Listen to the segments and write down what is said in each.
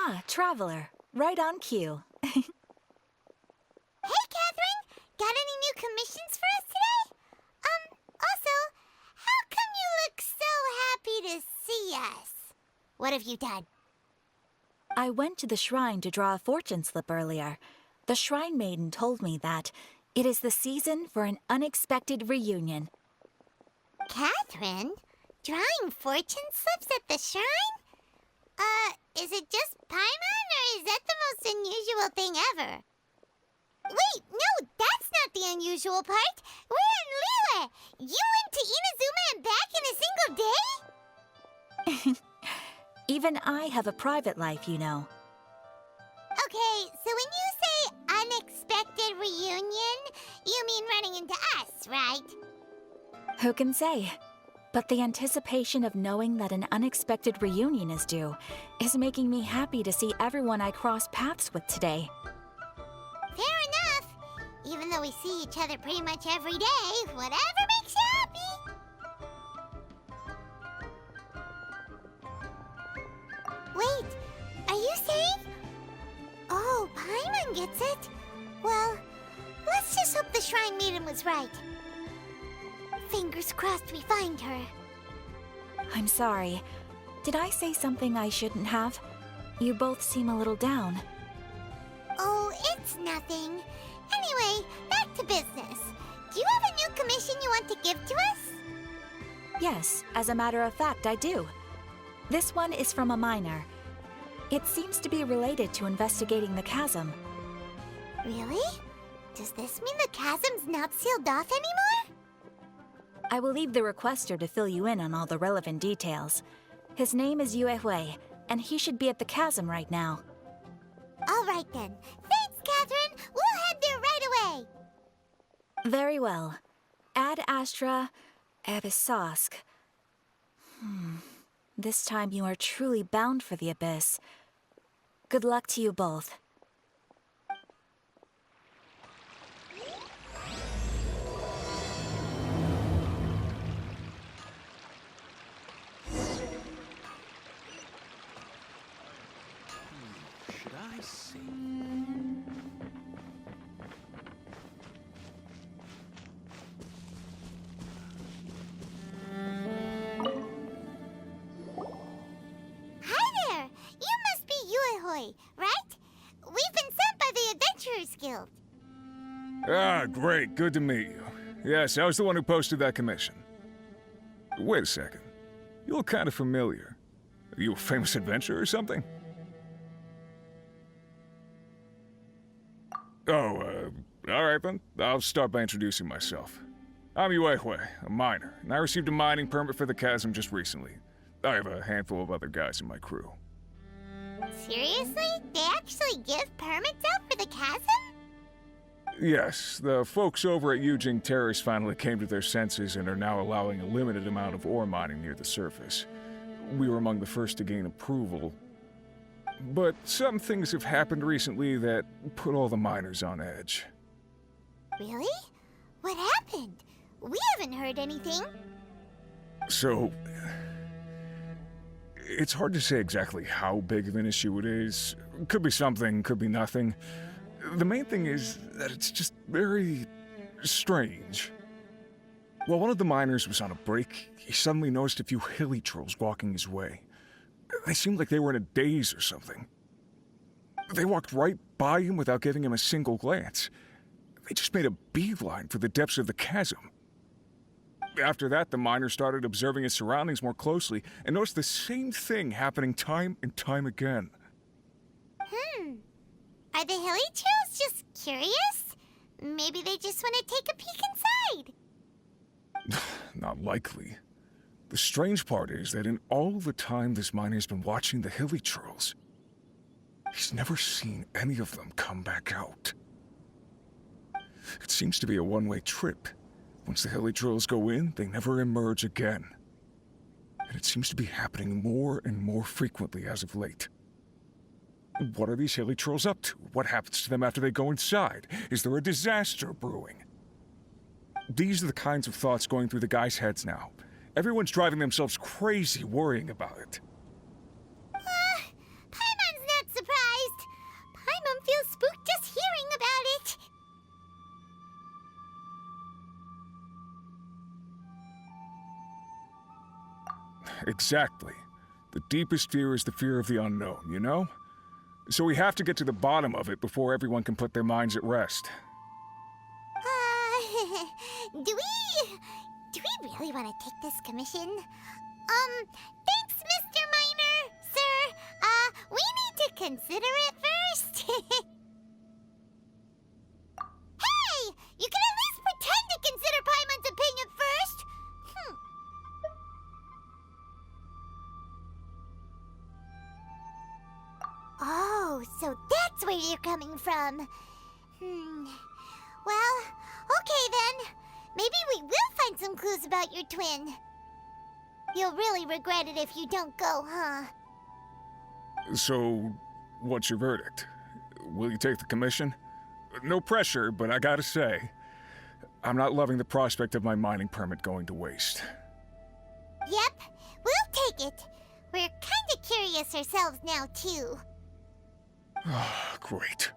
Ah, Traveler. Right on cue. Hey, Catherine! Got any new commissions for us today? Also, how come you look so happy to see us? What have you done? I went to the shrine to draw a fortune slip earlier. The shrine maiden told me that it is the season for an unexpected reunion. Catherine? Drawing fortune slips at the shrine? Is it just Paimon, or is that the most unusual thing ever? Wait, no, that's not the unusual part. We're in Liyue. You went to Inazuma and back in a single day? Even I have a private life, you know. Okay, so when you say unexpected reunion, you mean running into us, right? Who can say? But the anticipation of knowing that an unexpected reunion is due is making me happy to see everyone I cross paths with today. Fair enough. Even though we see each other pretty much every day, whatever makes you happy. Wait, are you saying? Oh, Paimon gets it. Well, let's just hope the Shrine Maiden was right. Fingers crossed we find her. I'm sorry. Did I say something I shouldn't have? You both seem a little down. Oh, it's nothing. Anyway, back to business. Do you have a new commission you want to give to us? Yes, as a matter of fact, I do. This one is from a miner. It seems to be related to investigating the chasm. Really? Does this mean the chasm's not sealed off anymore? I will leave the requester to fill you in on all the relevant details. His name is Yuehui, and he should be at the chasm right now. All right then. Thanks, Catherine. We'll head there right away. Very well. Ad Astra Abyssosk. This time you are truly bound for the abyss. Good luck to you both. Should I see? Hi there. You must be Yuehui, right? We've been sent by the Adventurers Guild. Ah, great. Good to meet you. Yes, I was the one who posted that commission. Wait a second. You look kind of familiar. Are you a famous adventurer or something? Oh, alright then. I'll start by introducing myself. I'm Yuehui, a miner, and I received a mining permit for the chasm just recently. I have a handful of other guys in my crew. Seriously? They actually give permits out for the chasm? Yes, the folks over at Yujing Terrace finally came to their senses and are now allowing a limited amount of ore mining near the surface. We were among the first to gain approval. But some things have happened recently that put all the miners on edge. Really? What happened? We haven't heard anything. So, it's hard to say exactly how big of an issue it is. Could be something, could be nothing. The main thing is that it's just very strange. While one of the miners was on a break, he suddenly noticed a few Hilichurls walking his way. They seemed like they were in a daze or something. They walked right by him without giving him a single glance. They just made a beeline for the depths of the chasm. After that, the miner started observing his surroundings more closely and noticed the same thing happening time and time again. Are the Hilichurls just curious? Maybe they just want to take a peek inside. Not likely. The strange part is that in all the time this miner's been watching the Hilichurls, he's never seen any of them come back out. It seems to be a one-way trip. Once the Hilichurls go in, they never emerge again. And it seems to be happening more and more frequently as of late. What are these Hilichurls up to? What happens to them after they go inside? Is there a disaster brewing? These are the kinds of thoughts going through the guys' heads now. Everyone's driving themselves crazy worrying about it. Paimon's not Exactly. The deepest fear is the fear of the unknown, you know? So we have to get to the bottom of it before everyone can put their minds at rest. Do we really want to take this commission? Thanks, Mr. Miner, sir. We need to consider it first. Hey! You can at least pretend to consider Paimon's opinion first! Oh, so that's where you're coming from. Well, okay then. Maybe we will find some clues about your twin. You'll really regret it if you don't go, huh? So, what's your verdict? Will you take the commission? No pressure, but I gotta say, I'm not loving the prospect of my mining permit going to waste. Yep, we'll take it. We're kinda curious ourselves now, too. Great.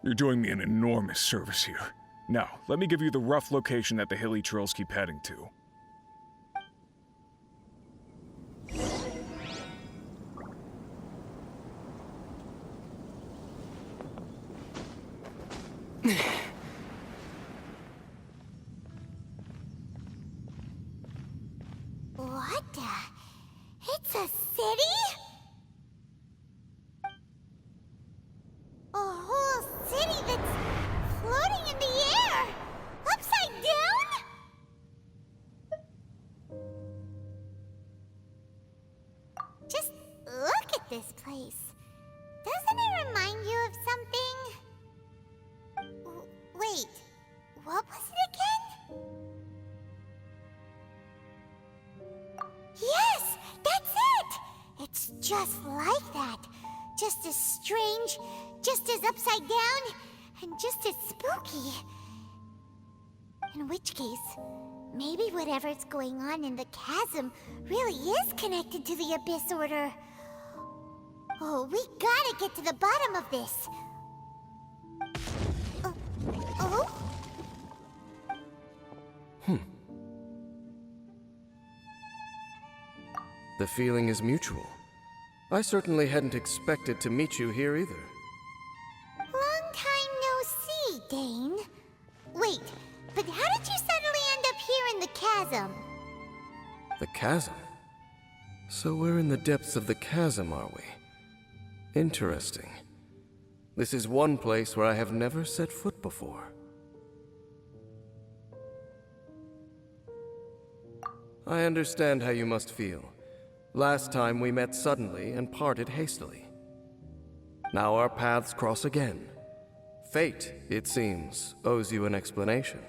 You're doing me an enormous service here. Now, let me give you the rough location that the Hilichurls keep heading to. What the? It's a city? A whole city that's floating in the air! Upside down? Just look at this place. Doesn't it remind you of something? Wait, what was it again? Yes, that's it! It's just like that. Just as strange, just as upside down, and just as spooky. In which case, maybe whatever's going on in the chasm really is connected to the Abyss Order. Oh, we gotta get to the bottom of this. Oh? The feeling is mutual. I certainly hadn't expected to meet you here either. Long time no see, Dane. Wait, but how did you suddenly end up here in the chasm? The chasm? So we're in the depths of the chasm, are we? Interesting. This is one place where I have never set foot before. I understand how you must feel. Last time we met suddenly and parted hastily. Now our paths cross again. Fate, it seems, owes you an explanation.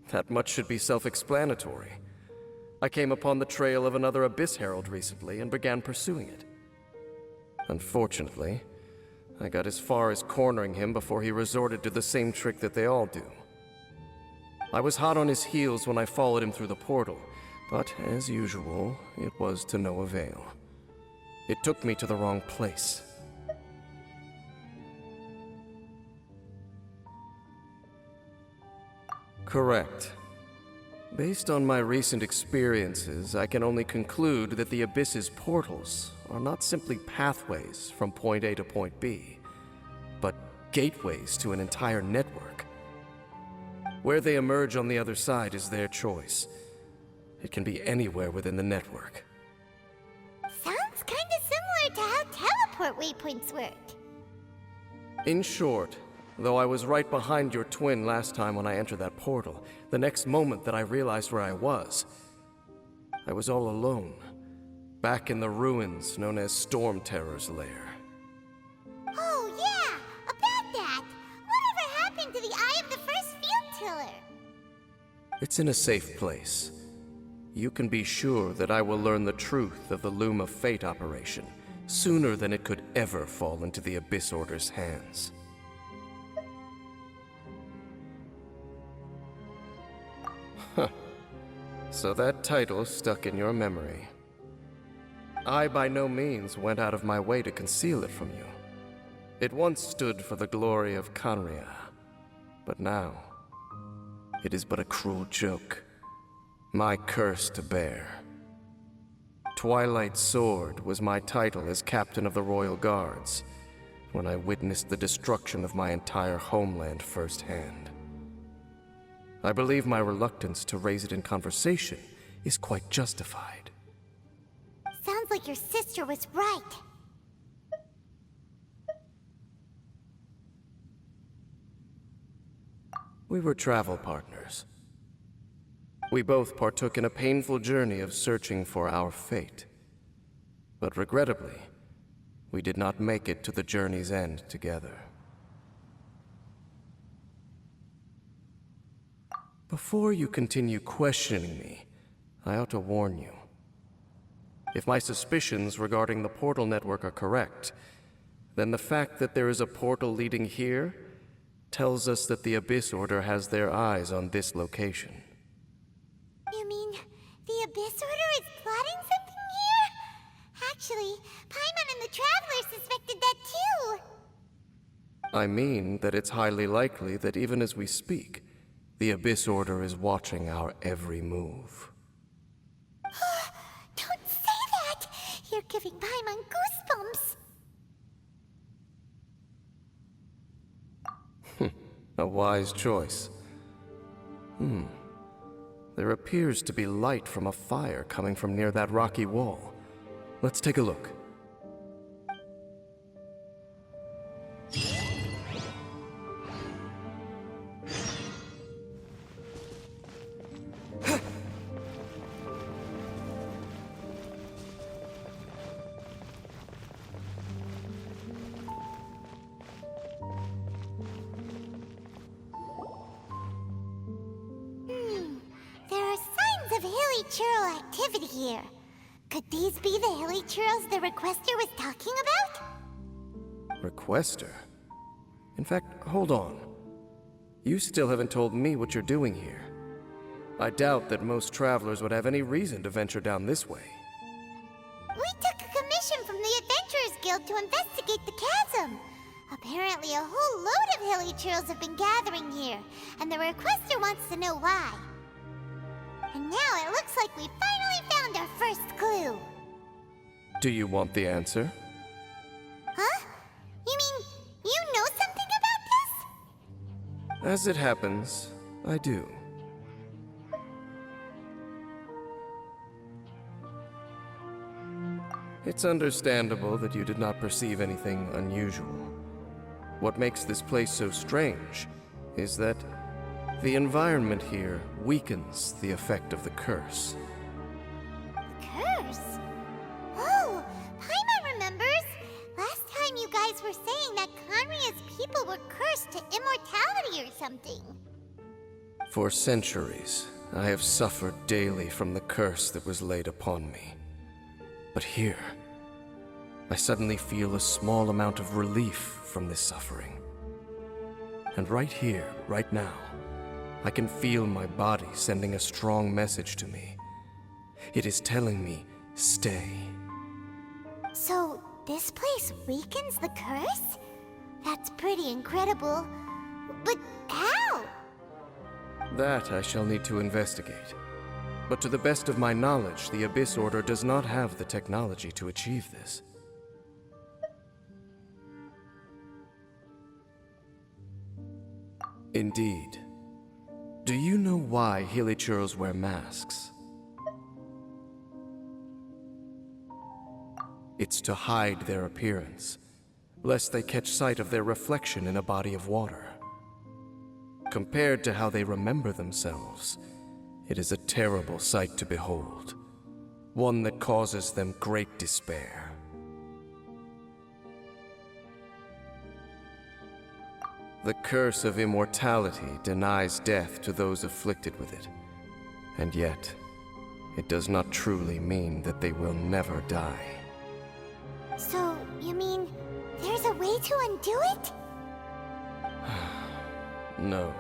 That much should be self-explanatory. I came upon the trail of another Abyss Herald recently and began pursuing it. Unfortunately, I got as far as cornering him before he resorted to the same trick that they all do. I was hot on his heels when I followed him through the portal, but as usual, it was to no avail. It took me to the wrong place. Correct. Based on my recent experiences, I can only conclude that the Abyss's portals are not simply pathways from point A to point B, but gateways to an entire network. Where they emerge on the other side is their choice. It can be anywhere within the network. Sounds kinda similar to how teleport waypoints work. In short, though I was right behind your twin last time when I entered that portal, the next moment that I realized where I was all alone, back in the ruins known as Storm Terror's lair. Oh yeah, about that! Whatever happened to the Eye of the First Field Tiller? It's in a safe place. You can be sure that I will learn the truth of the Loom of Fate operation sooner than it could ever fall into the Abyss Order's hands. Huh. So that title stuck in your memory. I by no means went out of my way to conceal it from you. It once stood for the glory of Khaenri'ah, but now it is but a cruel joke. My curse to bear. Twilight Sword was my title as captain of the Royal Guards, when I witnessed the destruction of my entire homeland firsthand. I believe my reluctance to raise it in conversation is quite justified. Sounds like your sister was right. We were travel partners. We both partook in a painful journey of searching for our fate. But regrettably, we did not make it to the journey's end together. Before you continue questioning me, I ought to warn you. If my suspicions regarding the portal network are correct, then the fact that there is a portal leading here tells us that the Abyss Order has their eyes on this location. You mean the Abyss Order is plotting something here? Actually, Paimon and the Traveler suspected that too. I mean that it's highly likely that even as we speak, the Abyss Order is watching our every move. Don't say that! You're giving Paimon goosebumps. A wise choice. There appears to be light from a fire coming from near that rocky wall. Let's take a look. There are signs of Hilichurl activity here. Could these be the Hilichurls the Requester was talking about? Requester? In fact, hold on. You still haven't told me what you're doing here. I doubt that most travelers would have any reason to venture down this way. We took a commission from the Adventurers Guild to investigate the chasm. Apparently a whole load of Hilichurls have been gathering here, and the Requester wants to know why. And now it looks like we finally found our first clue. Do you want the answer? Huh? You mean you know something about this? As it happens, I do. It's understandable that you did not perceive anything unusual. What makes this place so strange is that the environment here weakens the effect of the curse. The curse? Oh, Paimon remembers. Last time you guys were saying that Khaenri'ah's people were cursed to immortality or something. For centuries, I have suffered daily from the curse that was laid upon me. But here, I suddenly feel a small amount of relief from this suffering. And right here, right now, I can feel my body sending a strong message to me. It is telling me, stay. So, this place weakens the curse? That's pretty incredible. But how? That I shall need to investigate. But to the best of my knowledge, the Abyss Order does not have the technology to achieve this. Indeed. Do you know why Hilichurls wear masks? It's to hide their appearance, lest they catch sight of their reflection in a body of water. Compared to how they remember themselves, it is a terrible sight to behold, one that causes them great despair. The curse of immortality denies death to those afflicted with it, and yet, it does not truly mean that they will never die. So, you mean there's a way to undo it? No.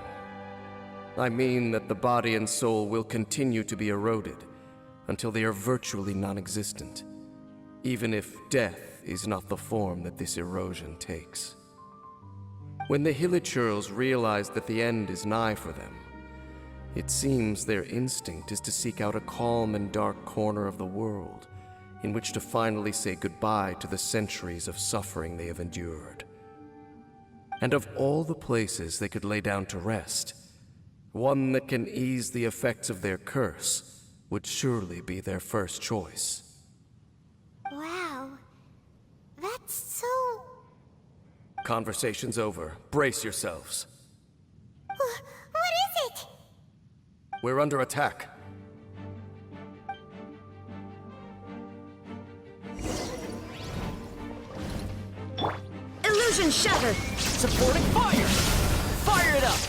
I mean that the body and soul will continue to be eroded until they are virtually non-existent, even if death is not the form that this erosion takes. When the Hilichurls realize that the end is nigh for them, It seems their instinct is to seek out a calm and dark corner of the world, in which to finally say goodbye to the centuries of suffering they have endured. And of all the places they could lay down to rest, one that can ease the effects of their curse would surely be their first choice. Wow. That's so... Conversation's over. Brace yourselves. What is it? We're under attack. Illusion shattered! Supporting fire! Fire it up!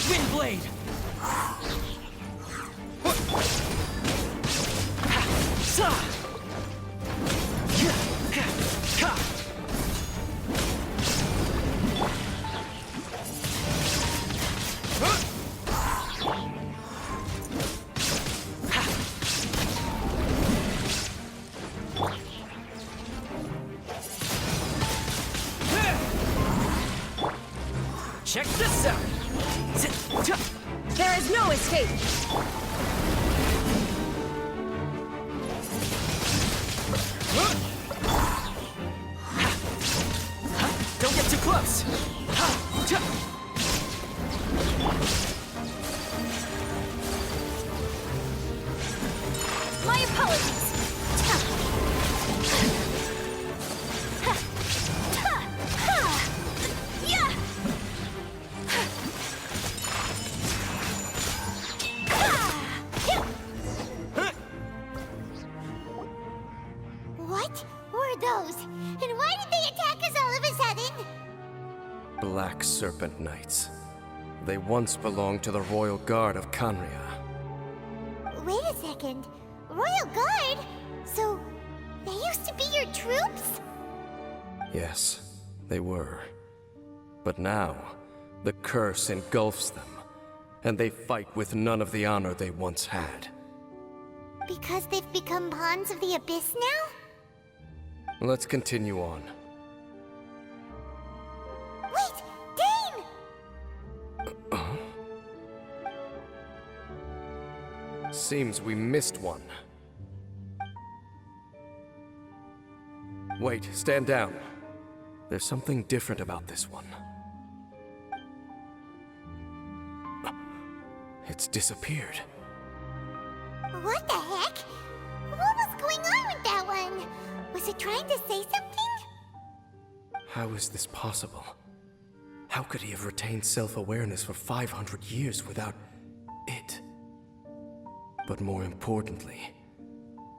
Windblade! Check this out! There is no escape! Don't get too close! My apologies! What were those? And why did they attack us all of a sudden? Black Serpent Knights. They once belonged to the Royal Guard of Khaenri'ah. Wait a second. Royal Guard? So, they used to be your troops? Yes, they were. But now, the curse engulfs them, and they fight with none of the honor they once had. Because they've become pawns of the Abyss now? Let's continue on. Wait! Dane! Seems we missed one. Wait, stand down. There's something different about this one. It's disappeared. What the heck? What was going on with that one? Was it trying to say something? How is this possible? How could he have retained self-awareness for 500 years without it? But more importantly,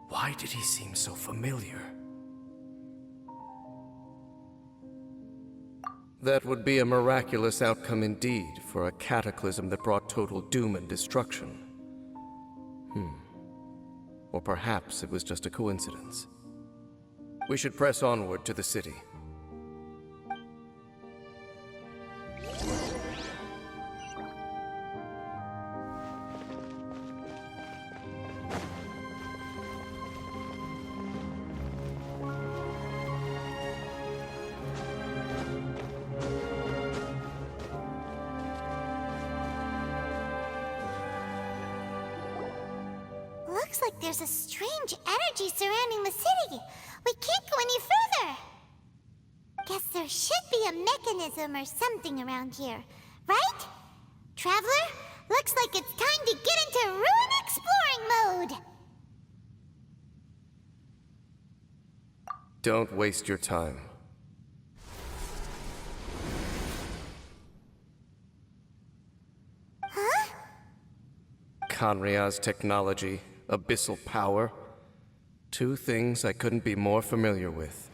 why did he seem so familiar? That would be a miraculous outcome indeed for a cataclysm that brought total doom and destruction. Or perhaps it was just a coincidence. We should press onward to the city. Looks like there's a strange energy surrounding the city. We can't go any further. Guess there should be a mechanism or something around here, right? Traveler, looks like it's time to get into ruin exploring mode. Don't waste your time. Huh? Khaenri'ah's technology, abyssal power. Two things I couldn't be more familiar with.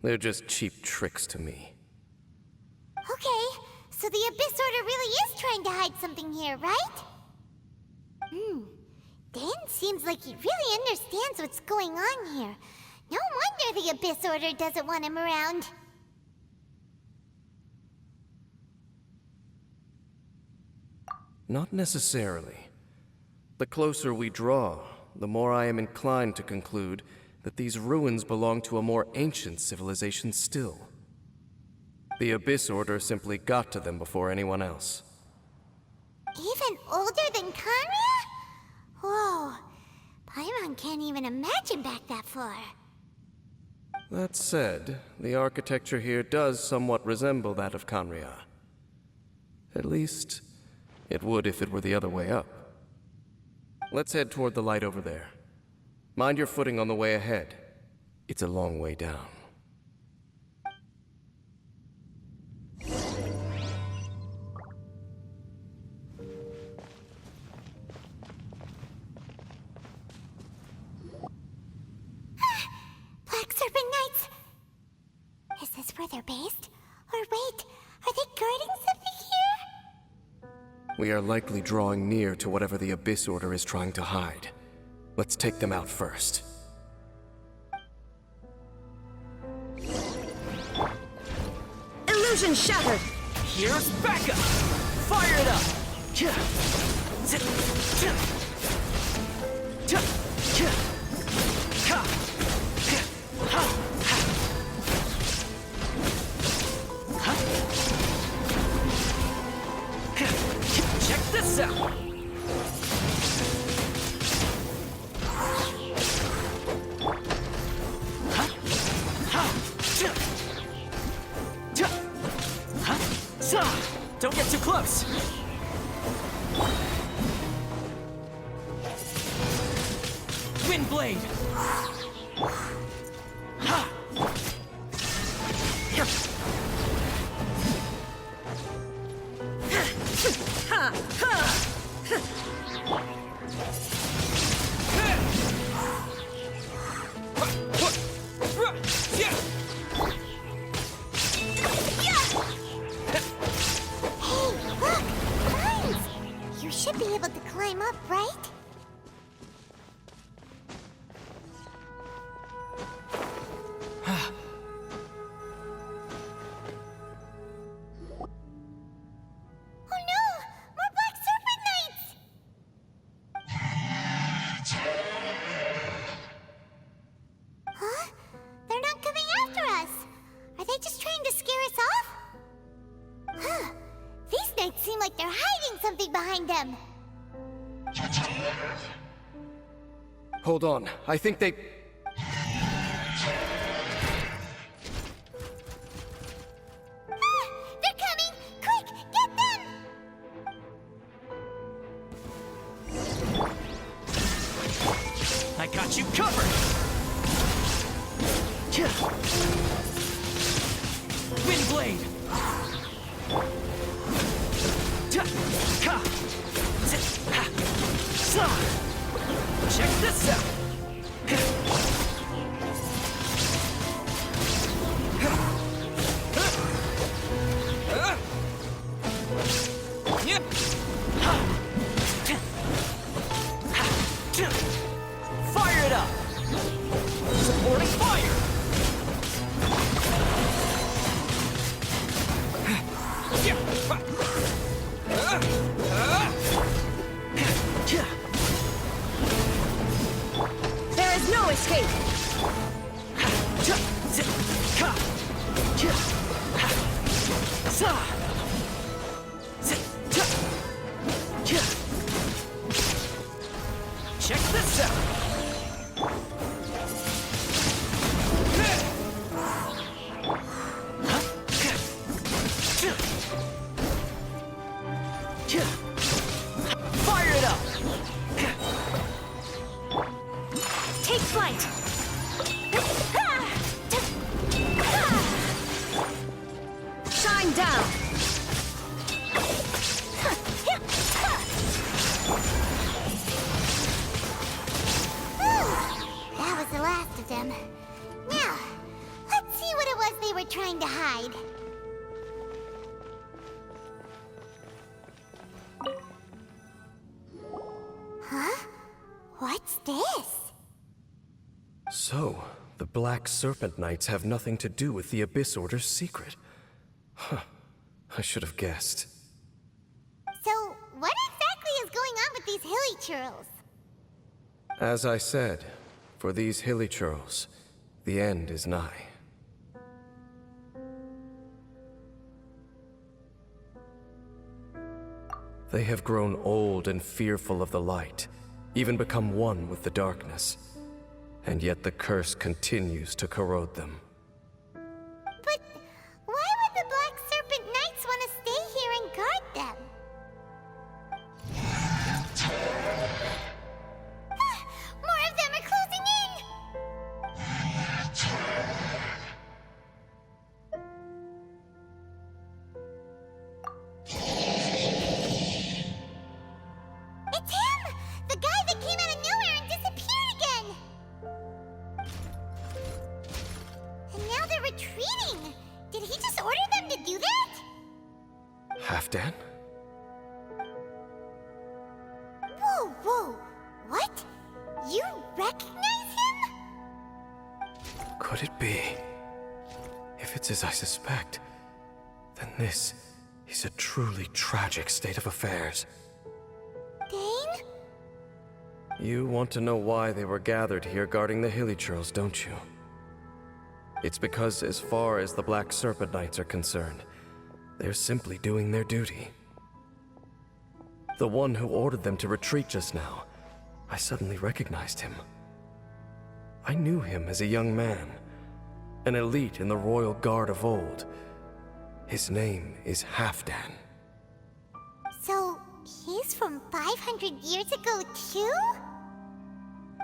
They're just cheap tricks to me. Okay, so the Abyss Order really is trying to hide something here, right? Dan seems like he really understands what's going on here. No wonder the Abyss Order doesn't want him around. Not necessarily. The closer we draw, the more I am inclined to conclude that these ruins belong to a more ancient civilization still. The Abyss Order simply got to them before anyone else. Even older than Khaenri'ah? Whoa. Paimon can't even imagine back that far. That said, the architecture here does somewhat resemble that of Khaenri'ah. At least, it would if it were the other way up. Let's head toward the light over there. Mind your footing on the way ahead. It's a long way down. Black Serpent Knights! Is this where they're based? Or wait, are they guarding something here? We are likely drawing near to whatever the Abyss Order is trying to hide. Let's take them out first. Illusion shattered! Here's backup! Fire it up! Check this out! Don't get too close! Wind blade! You should be able to climb up, right? Oh no! More Black Serpent Knights! Huh? They're not coming after us! Are they just trying to scare us off? Huh. These knights seem like they're hiding something behind them. Hold on, I think they... Ah, they're coming! Quick, get them! I got you covered! Wind blade! Check this out! Fire it up! Supporting fire! There is no escape! Check this out! Fire it up! Take flight! Shine down! That was the last of them. Now, let's see what it was they were trying to hide. Huh? What's this? So, the Black Serpent Knights have nothing to do with the Abyss Order's secret. Huh. I should have guessed. So, what exactly is going on with these Hilichurls? As I said, for these Hilichurls, the end is nigh. They have grown old and fearful of the light, even become one with the darkness. And yet the curse continues to corrode them. But why would the Black Serpent Knights want to stay here and guard them? More of them are closing in! It's him! The guy that came out of nowhere and disappeared again! And now they're retreating! Did he just order them to do that? Halfdan? Whoa, whoa! What? You recognize him? Could it be? If it's as I suspect, then this is a truly tragic state of affairs. Dane? You want to know why they were gathered here guarding the Hilichurls, don't you? It's because as far as the Black Serpent Knights are concerned, they're simply doing their duty. The one who ordered them to retreat just now, I suddenly recognized him. I knew him as a young man, an elite in the royal guard of old. His name is Halfdan. So, he's from 500 years ago too?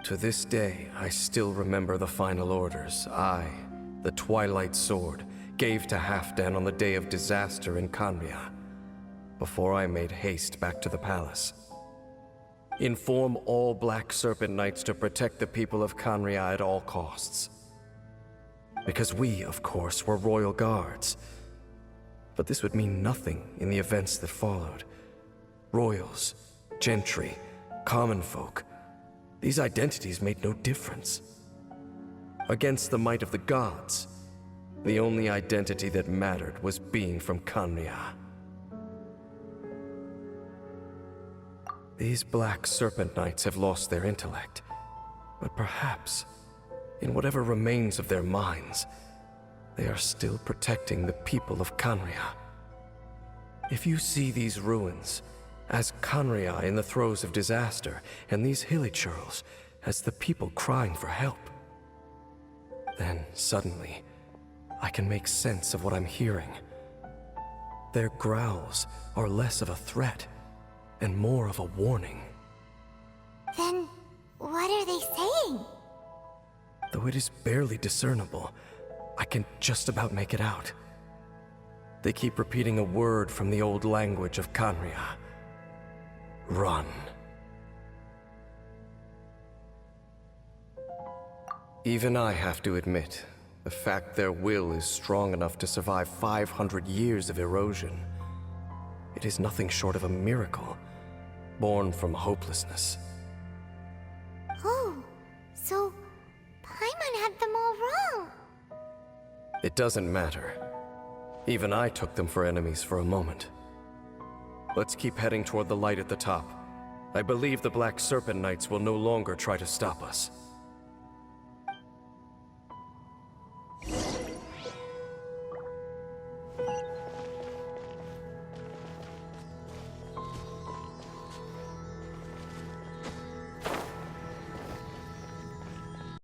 To this day, I still remember the final orders I, the Twilight Sword, gave to Halfdan on the day of disaster in Khaenri'ah, before I made haste back to the palace. Inform all Black Serpent Knights to protect the people of Khaenri'ah at all costs. Because we, of course, were royal guards. But this would mean nothing in the events that followed. Royals, gentry, common folk, these identities made no difference. Against the might of the gods, the only identity that mattered was being from Khaenri'ah. These Black Serpent Knights have lost their intellect, but perhaps, in whatever remains of their minds, they are still protecting the people of Khaenri'ah. If you see these ruins as Khaenri'ah in the throes of disaster, and these Hilichurls as the people crying for help, then suddenly I can make sense of what I'm hearing. Their growls are less of a threat and more of a warning. Then, what are they saying? Though it is barely discernible, I can just about make it out. They keep repeating a word from the old language of Khaenri'ah. Run. Even I have to admit, the fact their will is strong enough to survive 500 years of erosion, it is nothing short of a miracle, born from hopelessness. Oh, so Paimon had them all wrong. It doesn't matter. Even I took them for enemies for a moment. Let's keep heading toward the light at the top. I believe the Black Serpent Knights will no longer try to stop us.